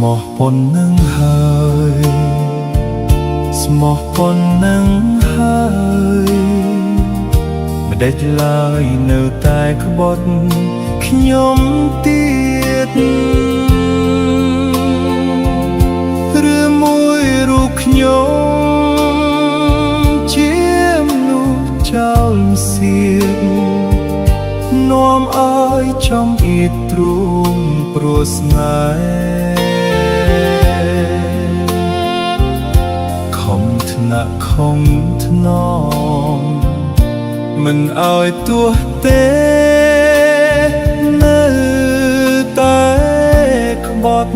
มปนនឹងហើយស្មោះពននឹងហើយមិនដេចឡើយនៅតែក្បត់ខ្ញុំទៀតឬមួយរូបខ្ញុំជាមនុស្សចោលសៀតនាំឲ្យចំអៀតទ្រូងព្រោះស្នេហ៍ខំថ្នាក់ខំថ្នមមិនឲ្យទោះទេនៅតែក្បត់